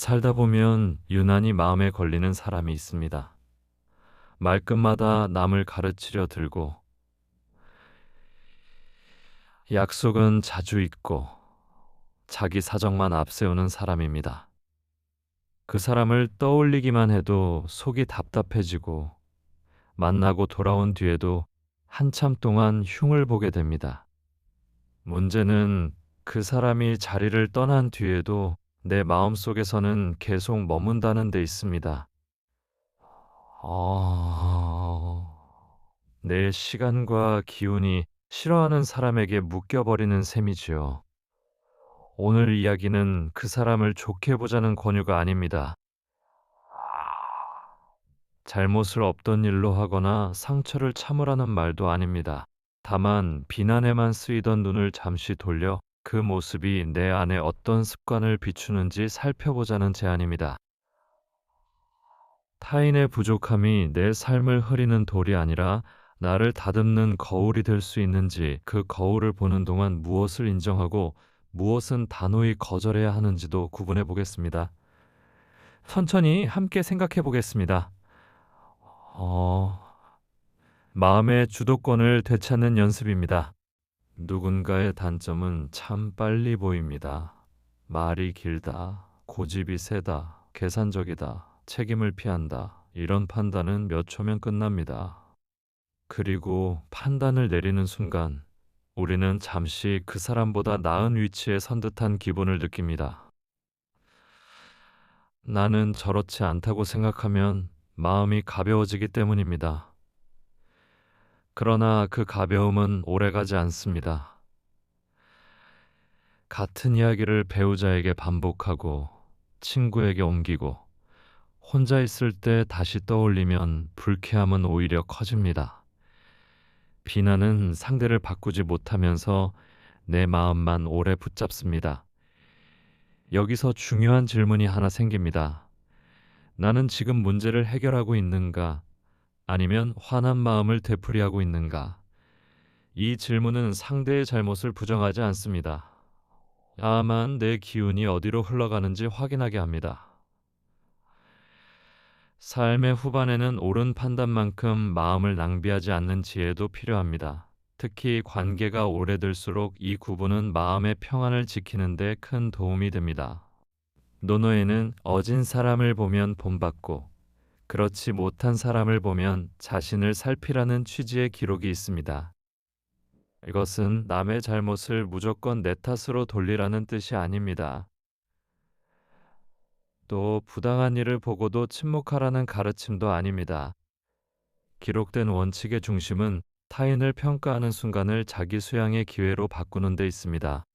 살다 보면 유난히 마음에 걸리는 사람이 있습니다. 말끝마다 남을 가르치려 들고 약속은 자주 잊고 자기 사정만 앞세우는 사람입니다. 그 사람을 떠올리기만 해도 속이 답답해지고 만나고 돌아온 뒤에도 한참 동안 흉을 보게 됩니다. 문제는 그 사람이 자리를 떠난 뒤에도 내 마음속에서는 계속 머문다는 데 있습니다. 내 시간과 기운이 싫어하는 사람에게 묶여버리는 셈이지요. 오늘 이야기는 그 사람을 좋게 보자는 권유가 아닙니다. 잘못을 없던 일로 하거나 상처를 참으라는 말도 아닙니다. 다만 비난에만 쓰이던 눈을 잠시 돌려 그 모습이 내 안에 어떤 습관을 비추는지 살펴보자는 제안입니다. 타인의 부족함이 내 삶을 흐리는 돌이 아니라 나를 다듬는 거울이 될 수 있는지, 그 거울을 보는 동안 무엇을 인정하고 무엇은 단호히 거절해야 하는지도 구분해 보겠습니다. 천천히 함께 생각해 보겠습니다. 어, 마음의 주도권을 되찾는 연습입니다. 누군가의 단점은 참 빨리 보입니다. 말이 길다, 고집이 세다, 계산적이다, 책임을 피한다. 이런 판단은 몇 초면 끝납니다. 그리고 판단을 내리는 순간 우리는 잠시 그 사람보다 나은 위치에 선 듯한 기분을 느낍니다. 나는 저렇지 않다고 생각하면 마음이 가벼워지기 때문입니다. 그러나 그 가벼움은 오래가지 않습니다. 같은 이야기를 배우자에게 반복하고 친구에게 옮기고 혼자 있을 때 다시 떠올리면 불쾌함은 오히려 커집니다. 비난은 상대를 바꾸지 못하면서 내 마음만 오래 붙잡습니다. 여기서 중요한 질문이 하나 생깁니다. 나는 지금 문제를 해결하고 있는가? 아니면 화난 마음을 되풀이하고 있는가? 이 질문은 상대의 잘못을 부정하지 않습니다. 다만 내 기운이 어디로 흘러가는지 확인하게 합니다. 삶의 후반에는 옳은 판단만큼 마음을 낭비하지 않는 지혜도 필요합니다. 특히 관계가 오래될수록 이 구분은 마음의 평안을 지키는 데 큰 도움이 됩니다. 논어에는 어진 사람을 보면 본받고 그렇지 못한 사람을 보면 자신을 살피라는 취지의 기록이 있습니다. 이것은 남의 잘못을 무조건 내 탓으로 돌리라는 뜻이 아닙니다. 또 부당한 일을 보고도 침묵하라는 가르침도 아닙니다. 기록된 원칙의 중심은 타인을 평가하는 순간을 자기 수양의 기회로 바꾸는 데 있습니다.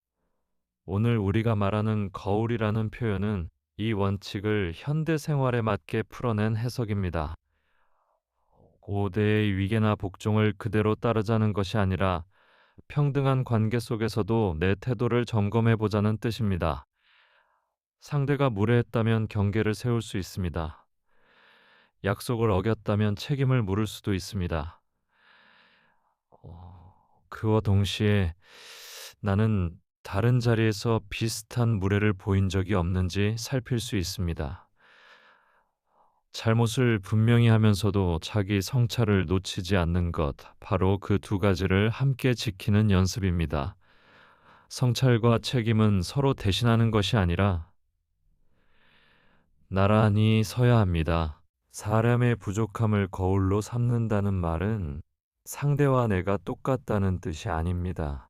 오늘 우리가 말하는 거울이라는 표현은 이 원칙을 현대 생활에 맞게 풀어낸 해석입니다. 고대의 위계나 복종을 그대로 따르자는 것이 아니라 평등한 관계 속에서도 내 태도를 점검해 보자는 뜻입니다. 상대가 무례했다면 경계를 세울 수 있습니다. 약속을 어겼다면 책임을 물을 수도 있습니다. 그와 동시에 나는 다른 자리에서 비슷한 무례를 보인 적이 없는지 살필 수 있습니다. 잘못을 분명히 하면서도 자기 성찰을 놓치지 않는 것, 바로 그 두 가지를 함께 지키는 연습입니다. 성찰과 책임은 서로 대신하는 것이 아니라 나란히 서야 합니다. 사람의 부족함을 거울로 삼는다는 말은 상대와 내가 똑같다는 뜻이 아닙니다.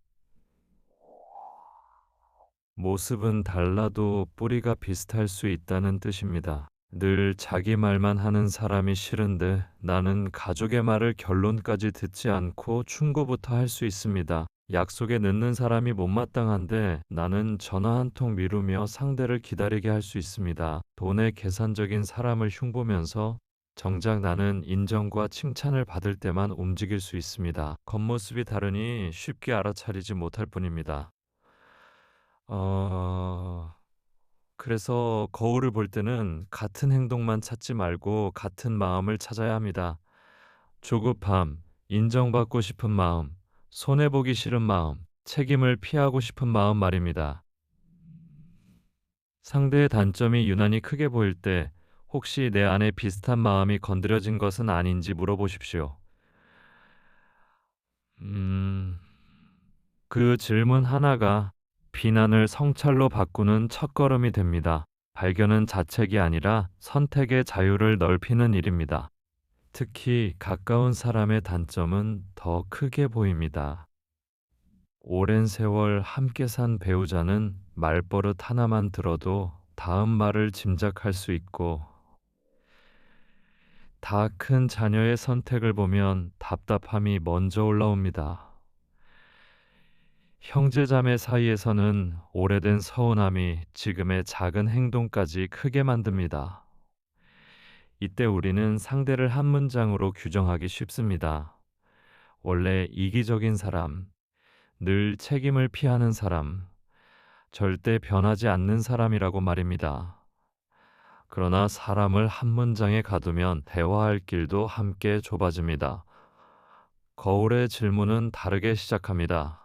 모습은 달라도 뿌리가 비슷할 수 있다는 뜻입니다. 늘 자기 말만 하는 사람이 싫은데 나는 가족의 말을 결론까지 듣지 않고 충고부터 할 수 있습니다. 약속에 늦는 사람이 못마땅한데 나는 전화 한 통 미루며 상대를 기다리게 할 수 있습니다. 돈의 계산적인 사람을 흉보면서 정작 나는 인정과 칭찬을 받을 때만 움직일 수 있습니다. 겉모습이 다르니 쉽게 알아차리지 못할 뿐입니다. 그래서 거울을 볼 때는 같은 행동만 찾지 말고 같은 마음을 찾아야 합니다. 조급함, 인정받고 싶은 마음, 손해보기 싫은 마음, 책임을 피하고 싶은 마음 말입니다. 상대의 단점이 유난히 크게 보일 때 혹시 내 안에 비슷한 마음이 건드려진 것은 아닌지 물어보십시오. 음, 그 질문 하나가 비난을 성찰로 바꾸는 첫걸음이 됩니다. 발견은 자책이 아니라 선택의 자유를 넓히는 일입니다. 특히 가까운 사람의 단점은 더 크게 보입니다. 오랜 세월 함께 산 배우자는 말버릇 하나만 들어도 다음 말을 짐작할 수 있고, 다 큰 자녀의 선택을 보면 답답함이 먼저 올라옵니다. 형제자매 사이에서는 오래된 서운함이 지금의 작은 행동까지 크게 만듭니다. 이때 우리는 상대를 한 문장으로 규정하기 쉽습니다. 원래 이기적인 사람, 늘 책임을 피하는 사람, 절대 변하지 않는 사람이라고 말입니다. 그러나 사람을 한 문장에 가두면 대화할 길도 함께 좁아집니다. 거울의 질문은 다르게 시작합니다.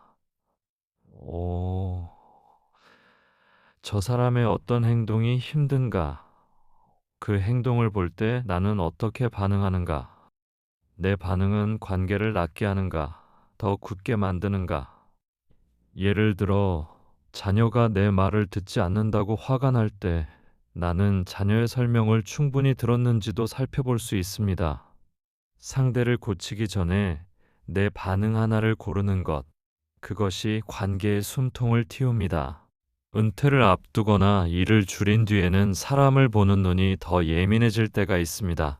오, 저 사람의 어떤 행동이 힘든가? 그 행동을 볼 때 나는 어떻게 반응하는가? 내 반응은 관계를 낫게 하는가? 더 굳게 만드는가? 예를 들어, 자녀가 내 말을 듣지 않는다고 화가 날 때 나는 자녀의 설명을 충분히 들었는지도 살펴볼 수 있습니다. 상대를 고치기 전에 내 반응 하나를 고르는 것, 그것이 관계의 숨통을 틔웁니다. 은퇴를 앞두거나 일을 줄인 뒤에는 사람을 보는 눈이 더 예민해질 때가 있습니다.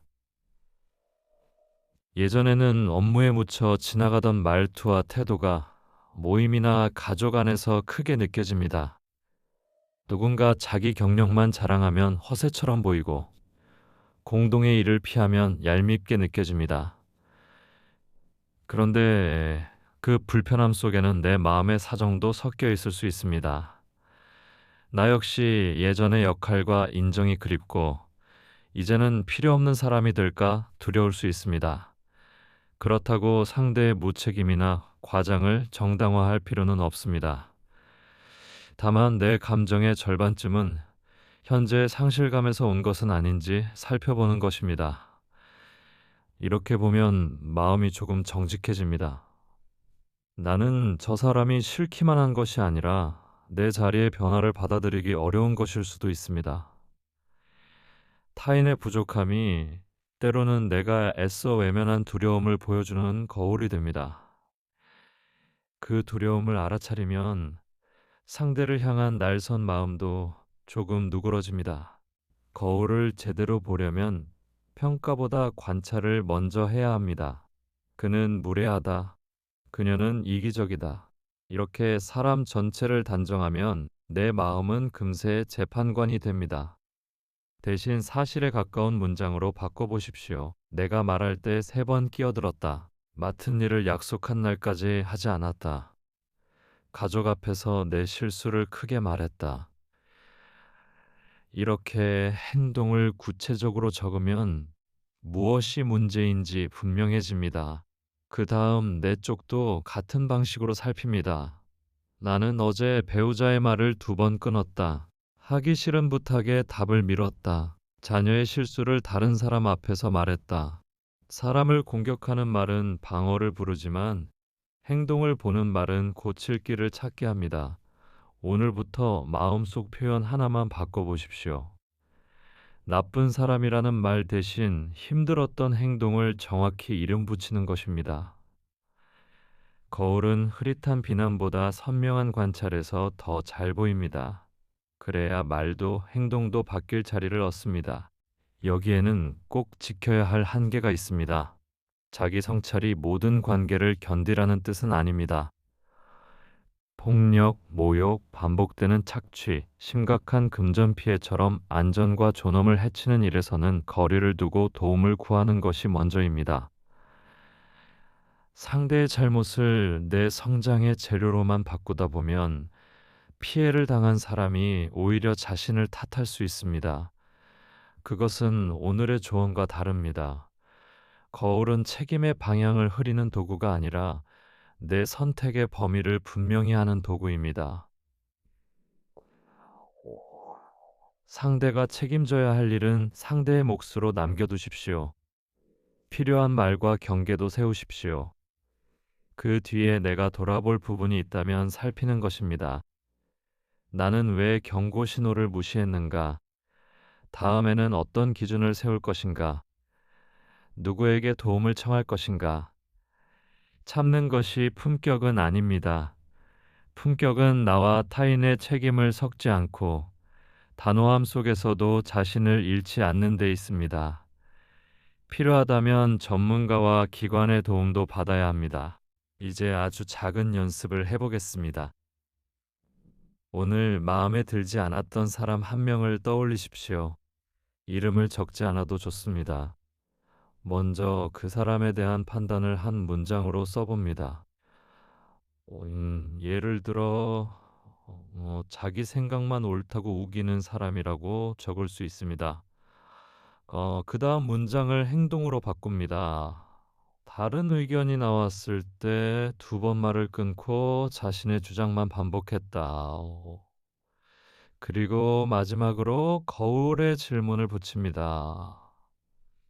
예전에는 업무에 묻혀 지나가던 말투와 태도가 모임이나 가족 안에서 크게 느껴집니다. 누군가 자기 경력만 자랑하면 허세처럼 보이고 공동의 일을 피하면 얄밉게 느껴집니다. 그런데 그 불편함 속에는 내 마음의 사정도 섞여 있을 수 있습니다. 나 역시 예전의 역할과 인정이 그립고 이제는 필요 없는 사람이 될까 두려울 수 있습니다. 그렇다고 상대의 무책임이나 과장을 정당화할 필요는 없습니다. 다만 내 감정의 절반쯤은 현재의 상실감에서 온 것은 아닌지 살펴보는 것입니다. 이렇게 보면 마음이 조금 정직해집니다. 나는 저 사람이 싫기만 한 것이 아니라 내 자리의 변화를 받아들이기 어려운 것일 수도 있습니다. 타인의 부족함이 때로는 내가 애써 외면한 두려움을 보여주는 거울이 됩니다. 그 두려움을 알아차리면 상대를 향한 날선 마음도 조금 누그러집니다. 거울을 제대로 보려면 평가보다 관찰을 먼저 해야 합니다. 그는 무례하다. 그녀는 이기적이다. 이렇게 사람 전체를 단정하면 내 마음은 금세 재판관이 됩니다. 대신 사실에 가까운 문장으로 바꿔보십시오. 내가 말할 때 3번 끼어들었다. 맡은 일을 약속한 날까지 하지 않았다. 가족 앞에서 내 실수를 크게 말했다. 이렇게 행동을 구체적으로 적으면 무엇이 문제인지 분명해집니다. 그 다음 내 쪽도 같은 방식으로 살핍니다. 나는 어제 배우자의 말을 2번 끊었다. 하기 싫은 부탁에 답을 미뤘다. 자녀의 실수를 다른 사람 앞에서 말했다. 사람을 공격하는 말은 방어를 부르지만 행동을 보는 말은 고칠 길을 찾게 합니다. 오늘부터 마음속 표현 하나만 바꿔보십시오. 나쁜 사람이라는 말 대신 힘들었던 행동을 정확히 이름 붙이는 것입니다. 거울은 흐릿한 비난보다 선명한 관찰에서 더 잘 보입니다. 그래야 말도 행동도 바뀔 자리를 얻습니다. 여기에는 꼭 지켜야 할 한계가 있습니다. 자기 성찰이 모든 관계를 견디라는 뜻은 아닙니다. 폭력, 모욕, 반복되는 착취, 심각한 금전 피해처럼 안전과 존엄을 해치는 일에서는 거리를 두고 도움을 구하는 것이 먼저입니다. 상대의 잘못을 내 성장의 재료로만 바꾸다 보면 피해를 당한 사람이 오히려 자신을 탓할 수 있습니다. 그것은 오늘의 조언과 다릅니다. 거울은 책임의 방향을 흐리는 도구가 아니라 내 선택의 범위를 분명히 하는 도구입니다. 상대가 책임져야 할 일은 상대의 몫으로 남겨두십시오. 필요한 말과 경계도 세우십시오. 그 뒤에 내가 돌아볼 부분이 있다면 살피는 것입니다. 나는 왜 경고 신호를 무시했는가? 다음에는 어떤 기준을 세울 것인가? 누구에게 도움을 청할 것인가? 참는 것이 품격은 아닙니다. 품격은 나와 타인의 책임을 섞지 않고 단호함 속에서도 자신을 잃지 않는 데 있습니다. 필요하다면 전문가와 기관의 도움도 받아야 합니다. 이제 아주 작은 연습을 해보겠습니다. 오늘 마음에 들지 않았던 사람 한 명을 떠올리십시오. 이름을 적지 않아도 좋습니다. 먼저 그 사람에 대한 판단을 한 문장으로 써봅니다. 예를 들어, 자기 생각만 옳다고 우기는 사람이라고 적을 수 있습니다. 그 다음 문장을 행동으로 바꿉니다. 다른 의견이 나왔을 때 두 번 말을 끊고 자신의 주장만 반복했다. 그리고 마지막으로 거울에 질문을 붙입니다.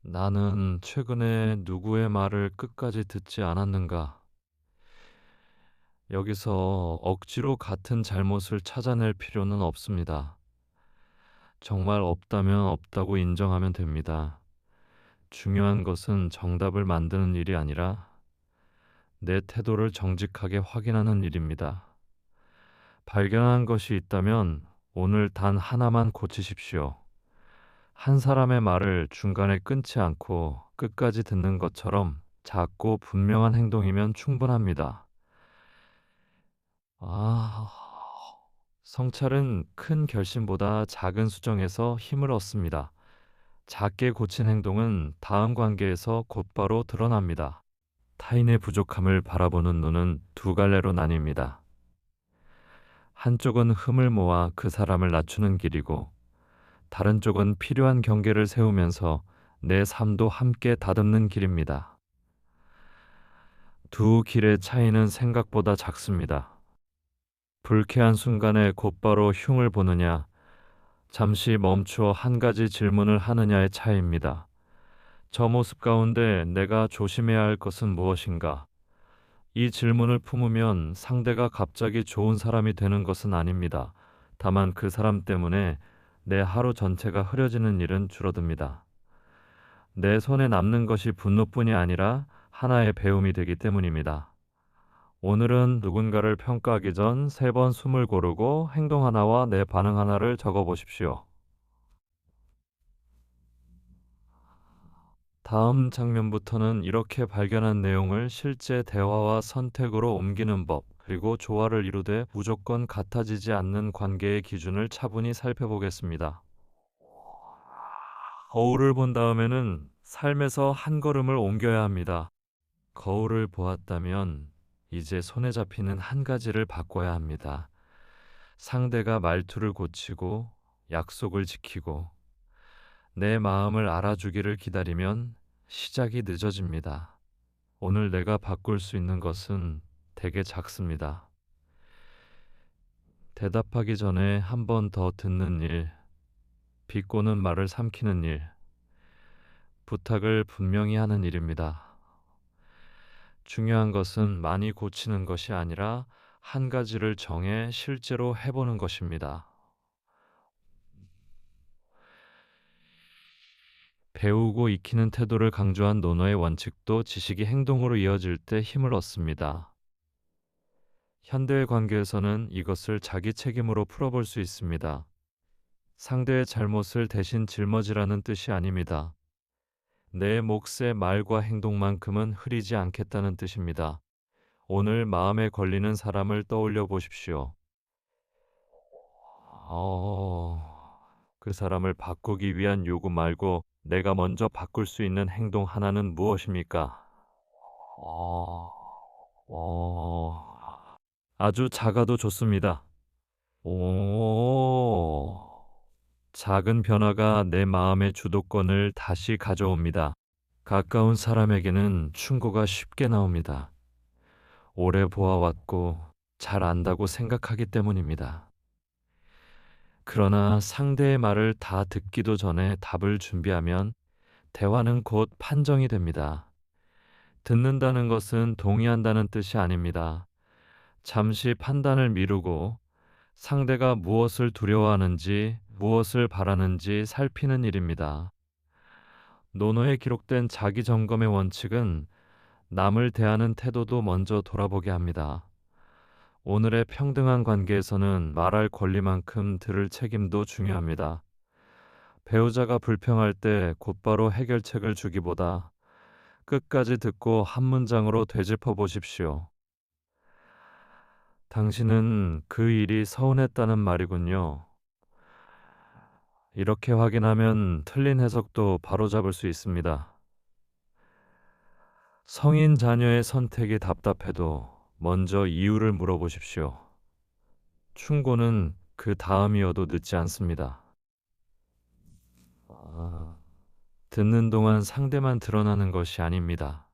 나는 최근에 누구의 말을 끝까지 듣지 않았는가? 여기서 억지로 같은 잘못을 찾아낼 필요는 없습니다. 정말 없다면 없다고 인정하면 됩니다. 중요한 것은 정답을 만드는 일이 아니라 내 태도를 정직하게 확인하는 일입니다. 발견한 것이 있다면 오늘 단 하나만 고치십시오. 한 사람의 말을 중간에 끊지 않고 끝까지 듣는 것처럼 작고 분명한 행동이면 충분합니다. 아, 성찰은 큰 결심보다 작은 수정에서 힘을 얻습니다. 작게 고친 행동은 다음 관계에서 곧바로 드러납니다. 타인의 부족함을 바라보는 눈은 두 갈래로 나뉩니다. 한쪽은 흠을 모아 그 사람을 낮추는 길이고, 다른 쪽은 필요한 경계를 세우면서 내 삶도 함께 다듬는 길입니다. 두 길의 차이는 생각보다 작습니다. 불쾌한 순간에 곧바로 흉을 보느냐, 잠시 멈추어 한 가지 질문을 하느냐의 차이입니다. 저 모습 가운데 내가 조심해야 할 것은 무엇인가? 이 질문을 품으면 상대가 갑자기 좋은 사람이 되는 것은 아닙니다. 다만 그 사람 때문에 내 하루 전체가 흐려지는 일은 줄어듭니다. 내 손에 남는 것이 분노뿐이 아니라 하나의 배움이 되기 때문입니다. 오늘은 누군가를 평가하기 전 3번 숨을 고르고 행동 하나와 내 반응 하나를 적어 보십시오. 다음 장면부터는 이렇게 발견한 내용을 실제 대화와 선택으로 옮기는 법, 그리고 조화를 이루되 무조건 같아지지 않는 관계의 기준을 차분히 살펴보겠습니다. 거울을 본 다음에는 삶에서 한 걸음을 옮겨야 합니다. 거울을 보았다면 이제 손에 잡히는 한 가지를 바꿔야 합니다. 상대가 말투를 고치고 약속을 지키고 내 마음을 알아주기를 기다리면 시작이 늦어집니다. 오늘 내가 바꿀 수 있는 것은 되게 작습니다. 대답하기 전에 한 번 더 듣는 일, 비꼬는 말을 삼키는 일, 부탁을 분명히 하는 일입니다. 중요한 것은 많이 고치는 것이 아니라 한 가지를 정해 실제로 해보는 것입니다. 배우고 익히는 태도를 강조한 논어의 원칙도 지식이 행동으로 이어질 때 힘을 얻습니다. 현대의 관계에서는 이것을 자기 책임으로 풀어볼 수 있습니다. 상대의 잘못을 대신 짊어지라는 뜻이 아닙니다. 내 몫의 말과 행동만큼은 흐리지 않겠다는 뜻입니다. 오늘 마음에 걸리는 사람을 떠올려 보십시오. 그 사람을 바꾸기 위한 요구 말고 내가 먼저 바꿀 수 있는 행동 하나는 무엇입니까? 어, 아주 작아도 좋습니다. 오, 작은 변화가 내 마음의 주도권을 다시 가져옵니다. 가까운 사람에게는 충고가 쉽게 나옵니다. 오래 보아왔고 잘 안다고 생각하기 때문입니다. 그러나 상대의 말을 다 듣기도 전에 답을 준비하면 대화는 곧 판정이 됩니다. 듣는다는 것은 동의한다는 뜻이 아닙니다. 잠시 판단을 미루고 상대가 무엇을 두려워하는지, 무엇을 바라는지 살피는 일입니다. 논어에 기록된 자기 점검의 원칙은 남을 대하는 태도도 먼저 돌아보게 합니다. 오늘의 평등한 관계에서는 말할 권리만큼 들을 책임도 중요합니다. 배우자가 불평할 때 곧바로 해결책을 주기보다 끝까지 듣고 한 문장으로 되짚어 보십시오. 당신은 그 일이 서운했다는 말이군요. 이렇게 확인하면 틀린 해석도 바로잡을 수 있습니다. 성인 자녀의 선택이 답답해도 먼저 이유를 물어보십시오. 충고는 그 다음이어도 늦지 않습니다. 아, 듣는 동안 상대만 드러나는 것이 아닙니다.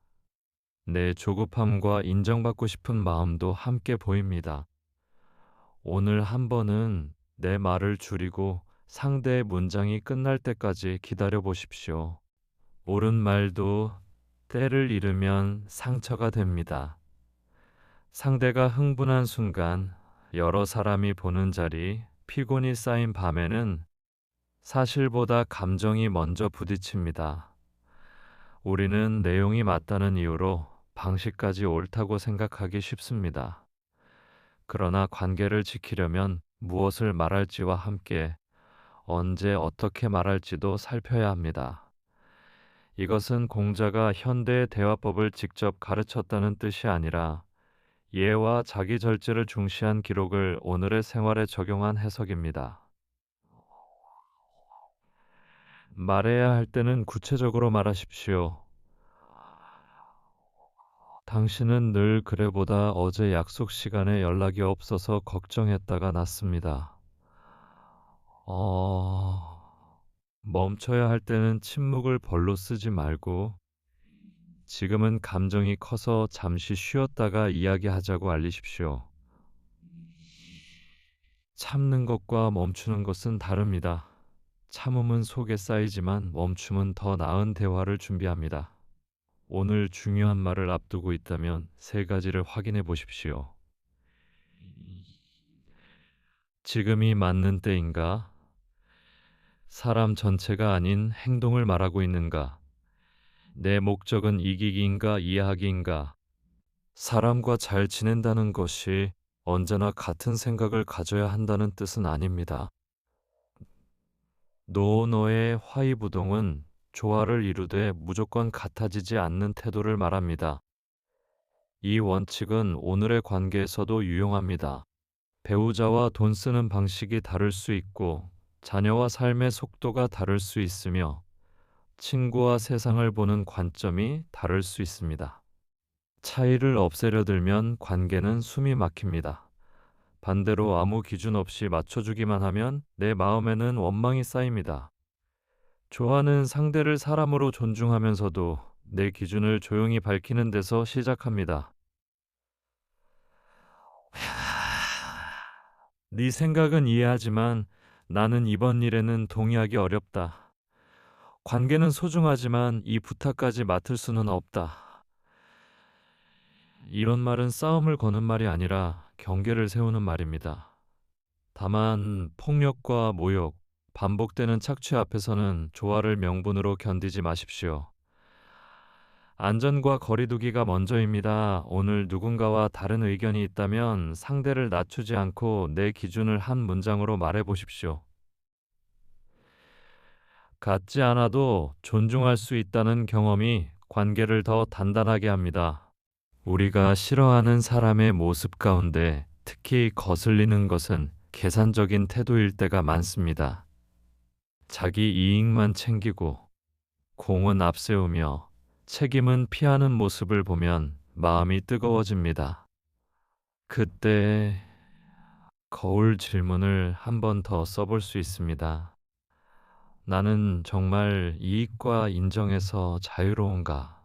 내 조급함과 인정받고 싶은 마음도 함께 보입니다. 오늘 한 번은 내 말을 줄이고 상대의 문장이 끝날 때까지 기다려 보십시오. 옳은 말도 때를 잃으면 상처가 됩니다. 상대가 흥분한 순간 여러 사람이 보는 자리, 피곤이 쌓인 밤에는 사실보다 감정이 먼저 부딪힙니다. 우리는 내용이 맞다는 이유로 방식까지 옳다고 생각하기 쉽습니다. 그러나 관계를 지키려면 무엇을 말할지와 함께 언제 어떻게 말할지도 살펴야 합니다. 이것은 공자가 현대의 대화법을 직접 가르쳤다는 뜻이 아니라 예와 자기 절제를 중시한 기록을 오늘의 생활에 적용한 해석입니다. 말해야 할 때는 구체적으로 말하십시오. 당신은 늘 그래보다 어제 약속 시간에 연락이 없어서 걱정했다가 났습니다. 멈춰야 할 때는 침묵을 벌로 쓰지 말고 지금은 감정이 커서 잠시 쉬었다가 이야기하자고 알리십시오. 참는 것과 멈추는 것은 다릅니다. 참음은 속에 쌓이지만 멈춤은 더 나은 대화를 준비합니다. 오늘 중요한 말을 앞두고 있다면 세 가지를 확인해 보십시오. 지금이 맞는 때인가? 사람 전체가 아닌 행동을 말하고 있는가? 내 목적은 이기기인가 이해하기인가? 사람과 잘 지낸다는 것이 언제나 같은 생각을 가져야 한다는 뜻은 아닙니다. 노노의 화이부동은 조화를 이루되 무조건 같아지지 않는 태도를 말합니다. 이 원칙은 오늘의 관계에서도 유용합니다. 배우자와 돈 쓰는 방식이 다를 수 있고 자녀와 삶의 속도가 다를 수 있으며 친구와 세상을 보는 관점이 다를 수 있습니다. 차이를 없애려 들면 관계는 숨이 막힙니다. 반대로 아무 기준 없이 맞춰주기만 하면 내 마음에는 원망이 쌓입니다. 좋아하는 상대를 사람으로 존중하면서도 내 기준을 조용히 밝히는 데서 시작합니다. 네 생각은 이해하지만 나는 이번 일에는 동의하기 어렵다. 관계는 소중하지만 이 부탁까지 맡을 수는 없다. 이런 말은 싸움을 거는 말이 아니라 경계를 세우는 말입니다. 다만 폭력과 모욕, 반복되는 착취 앞에서는 조화를 명분으로 견디지 마십시오. 안전과 거리두기가 먼저입니다. 오늘 누군가와 다른 의견이 있다면 상대를 낮추지 않고 내 기준을 한 문장으로 말해 보십시오. 같지 않아도 존중할 수 있다는 경험이 관계를 더 단단하게 합니다. 우리가 싫어하는 사람의 모습 가운데 특히 거슬리는 것은 계산적인 태도일 때가 많습니다. 자기 이익만 챙기고 공은 앞세우며 책임은 피하는 모습을 보면 마음이 뜨거워집니다. 그때 거울 질문을 한 번 더 써볼 수 있습니다. 나는 정말 이익과 인정에서 자유로운가?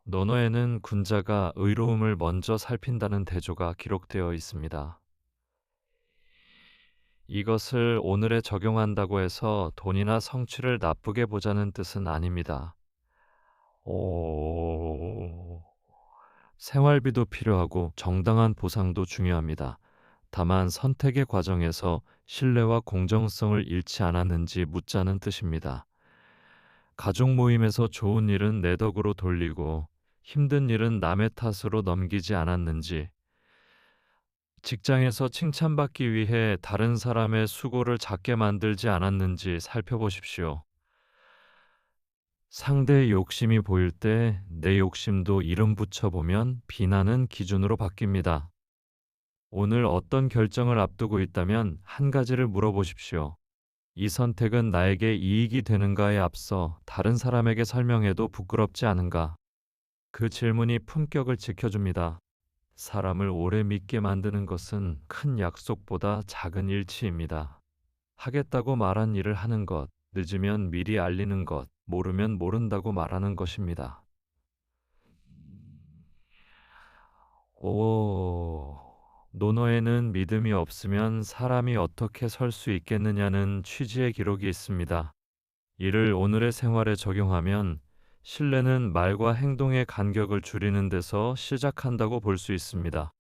논어에는 군자가 의로움을 먼저 살핀다는 대조가 기록되어 있습니다. 이것을 오늘에 적용한다고 해서 돈이나 성취를 나쁘게 보자는 뜻은 아닙니다. 오, 생활비도 필요하고 정당한 보상도 중요합니다. 다만 선택의 과정에서 신뢰와 공정성을 잃지 않았는지 묻자는 뜻입니다. 가족 모임에서 좋은 일은 내 덕으로 돌리고 힘든 일은 남의 탓으로 넘기지 않았는지, 직장에서 칭찬받기 위해 다른 사람의 수고를 작게 만들지 않았는지 살펴보십시오. 상대의 욕심이 보일 때 내 욕심도 이름 붙여보면 비난은 기준으로 바뀝니다. 오늘 어떤 결정을 앞두고 있다면 한 가지를 물어보십시오. 이 선택은 나에게 이익이 되는가에 앞서 다른 사람에게 설명해도 부끄럽지 않은가? 그 질문이 품격을 지켜줍니다. 사람을 오래 믿게 만드는 것은 큰 약속보다 작은 일치입니다. 하겠다고 말한 일을 하는 것, 늦으면 미리 알리는 것, 모르면 모른다고 말하는 것입니다. 오, 논어에는 믿음이 없으면 사람이 어떻게 설 수 있겠느냐는 취지의 기록이 있습니다. 이를 오늘의 생활에 적용하면 신뢰는 말과 행동의 간격을 줄이는 데서 시작한다고 볼 수 있습니다.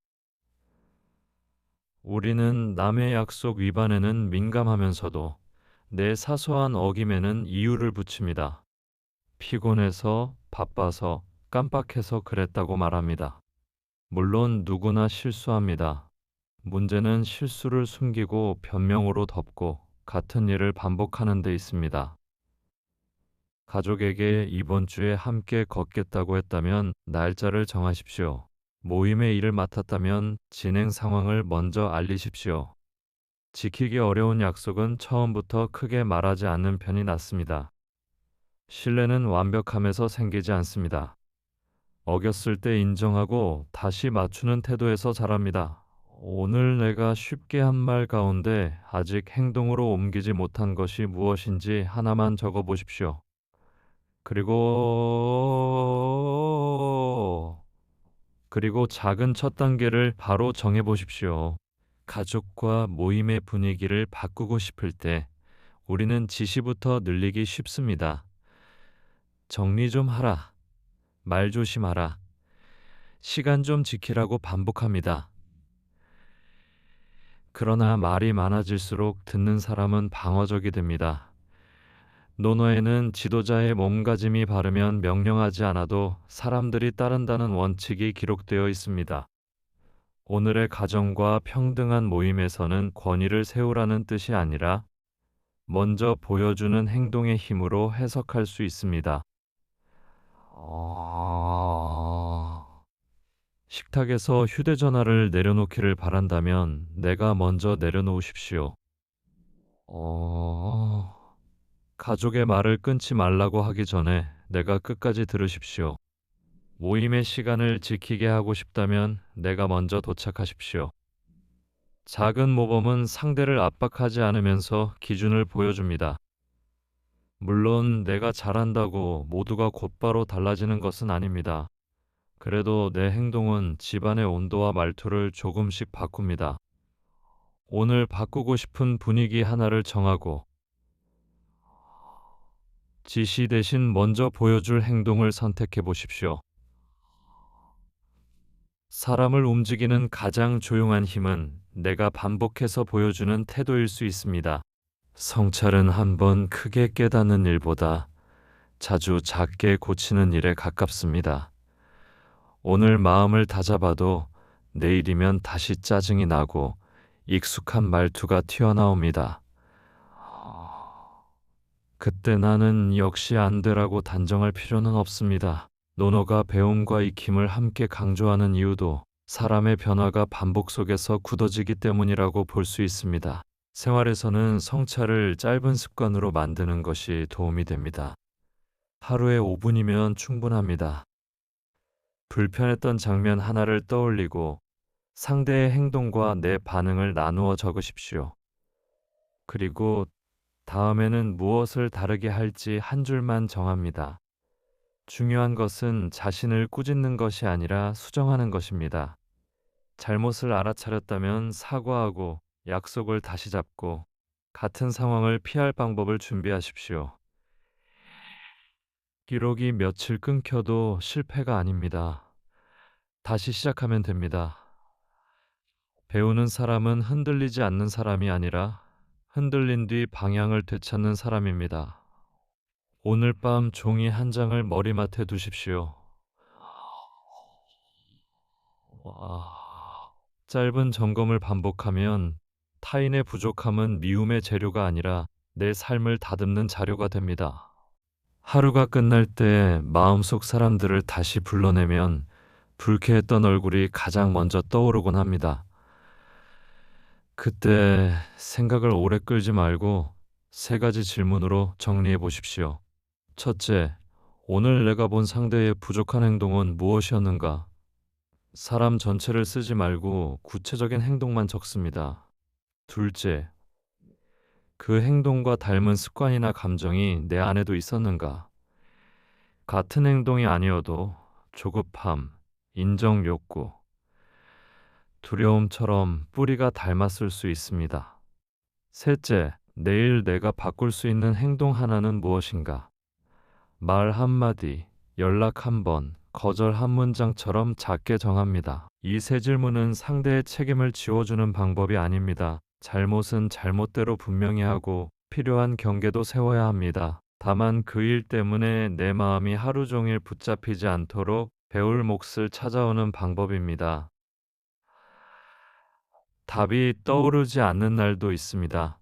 우리는 남의 약속 위반에는 민감하면서도 내 사소한 어김에는 이유를 붙입니다. 피곤해서, 바빠서, 깜빡해서 그랬다고 말합니다. 물론 누구나 실수합니다. 문제는 실수를 숨기고 변명으로 덮고 같은 일을 반복하는 데 있습니다. 가족에게 이번 주에 함께 걷겠다고 했다면 날짜를 정하십시오. 모임의 일을 맡았다면 진행 상황을 먼저 알리십시오. 지키기 어려운 약속은 처음부터 크게 말하지 않는 편이 낫습니다. 신뢰는 완벽함에서 생기지 않습니다. 어겼을 때 인정하고 다시 맞추는 태도에서 자랍니다. 오늘 내가 쉽게 한 말 가운데 아직 행동으로 옮기지 못한 것이 무엇인지 하나만 적어 보십시오. 그리고 작은 첫 단계를 바로 정해 보십시오. 가족과 모임의 분위기를 바꾸고 싶을 때 우리는 지시부터 늘리기 쉽습니다. 정리 좀 하라. 말 조심하라. 시간 좀 지키라고 반복합니다. 그러나 말이 많아질수록 듣는 사람은 방어적이 됩니다. 논어에는 지도자의 몸가짐이 바르면 명령하지 않아도 사람들이 따른다는 원칙이 기록되어 있습니다. 오늘의 가정과 평등한 모임에서는 권위를 세우라는 뜻이 아니라 먼저 보여주는 행동의 힘으로 해석할 수 있습니다. 식탁에서 휴대전화를 내려놓기를 바란다면 내가 먼저 내려놓으십시오. 가족의 말을 끊지 말라고 하기 전에 내가 끝까지 들으십시오. 모임의 시간을 지키게 하고 싶다면 내가 먼저 도착하십시오. 작은 모범은 상대를 압박하지 않으면서 기준을 보여줍니다. 물론 내가 잘한다고 모두가 곧바로 달라지는 것은 아닙니다. 그래도 내 행동은 집안의 온도와 말투를 조금씩 바꿉니다. 오늘 바꾸고 싶은 분위기 하나를 정하고 지시 대신 먼저 보여줄 행동을 선택해 보십시오. 사람을 움직이는 가장 조용한 힘은 내가 반복해서 보여주는 태도일 수 있습니다. 성찰은 한번 크게 깨닫는 일보다 자주 작게 고치는 일에 가깝습니다. 오늘 마음을 다잡아도 내일이면 다시 짜증이 나고 익숙한 말투가 튀어나옵니다. 그때 나는 역시 안 되라고 단정할 필요는 없습니다. 논어가 배움과 익힘을 함께 강조하는 이유도 사람의 변화가 반복 속에서 굳어지기 때문이라고 볼 수 있습니다. 생활에서는 성찰을 짧은 습관으로 만드는 것이 도움이 됩니다. 하루에 5분이면 충분합니다. 불편했던 장면 하나를 떠올리고 상대의 행동과 내 반응을 나누어 적으십시오. 그리고 다음에는 무엇을 다르게 할지 한 줄만 정합니다. 중요한 것은 자신을 꾸짖는 것이 아니라 수정하는 것입니다. 잘못을 알아차렸다면 사과하고 약속을 다시 잡고 같은 상황을 피할 방법을 준비하십시오. 기록이 며칠 끊겨도 실패가 아닙니다. 다시 시작하면 됩니다. 배우는 사람은 흔들리지 않는 사람이 아니라 흔들린 뒤 방향을 되찾는 사람입니다. 오늘 밤 종이 한 장을 머리맡에 두십시오. 와. 짧은 점검을 반복하면 타인의 부족함은 미움의 재료가 아니라 내 삶을 다듬는 자료가 됩니다. 하루가 끝날 때 마음속 사람들을 다시 불러내면 불쾌했던 얼굴이 가장 먼저 떠오르곤 합니다. 그때 생각을 오래 끌지 말고 세 가지 질문으로 정리해 보십시오. 첫째, 오늘 내가 본 상대의 부족한 행동은 무엇이었는가? 사람 전체를 쓰지 말고 구체적인 행동만 적습니다. 둘째, 그 행동과 닮은 습관이나 감정이 내 안에도 있었는가? 같은 행동이 아니어도 조급함, 인정 욕구, 두려움처럼 뿌리가 닮았을 수 있습니다. 셋째, 내일 내가 바꿀 수 있는 행동 하나는 무엇인가? 말 한마디, 연락 한 번, 거절 한 문장처럼 작게 정합니다. 이 세 질문은 상대의 책임을 지워주는 방법이 아닙니다. 잘못은 잘못대로 분명히 하고 필요한 경계도 세워야 합니다. 다만 그 일 때문에 내 마음이 하루 종일 붙잡히지 않도록 배울 몫을 찾아오는 방법입니다. 답이 떠오르지 않는 날도 있습니다.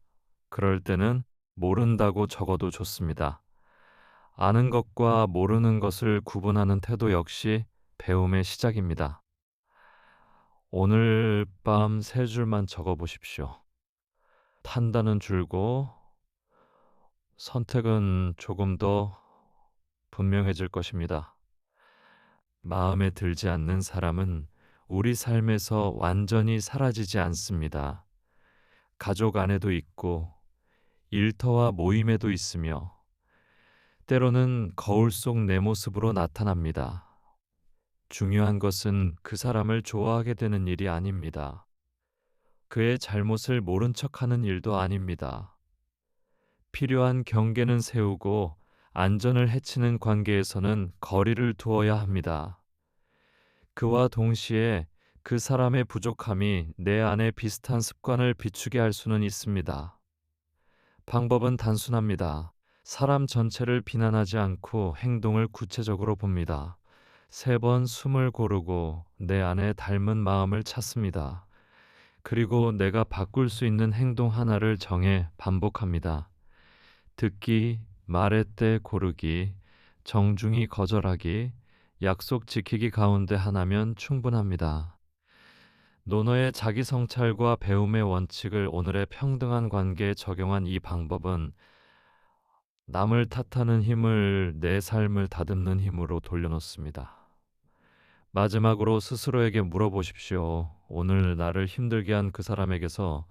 그럴 때는 모른다고 적어도 좋습니다. 아는 것과 모르는 것을 구분하는 태도 역시 배움의 시작입니다. 오늘 밤 세 줄만 적어 보십시오. 판단은 줄고 선택은 조금 더 분명해질 것입니다. 마음에 들지 않는 사람은 우리 삶에서 완전히 사라지지 않습니다. 가족 안에도 있고 일터와 모임에도 있으며 때로는 거울 속 내 모습으로 나타납니다. 중요한 것은 그 사람을 좋아하게 되는 일이 아닙니다. 그의 잘못을 모른 척하는 일도 아닙니다. 필요한 경계는 세우고 안전을 해치는 관계에서는 거리를 두어야 합니다. 그와 동시에 그 사람의 부족함이 내 안에 비슷한 습관을 비추게 할 수는 있습니다. 방법은 단순합니다. 사람 전체를 비난하지 않고 행동을 구체적으로 봅니다. 세 번 숨을 고르고 내 안에 닮은 마음을 찾습니다. 그리고 내가 바꿀 수 있는 행동 하나를 정해 반복합니다. 듣기, 말의 때 고르기, 정중히 거절하기, 약속 지키기 가운데 하나면 충분합니다. 노너의 자기 성찰과 배움의 원칙을 오늘의 평등한 관계에 적용한 이 방법은 남을 탓하는 힘을 내 삶을 다듬는 힘으로 돌려놓습니다. 마지막으로 스스로에게 물어보십시오. 오늘 나를 힘들게 한 그 사람에게서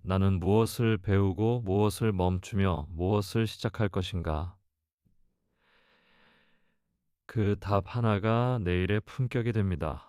나는 무엇을 배우고 무엇을 멈추며 무엇을 시작할 것인가? 그 답 하나가 내일의 품격이 됩니다.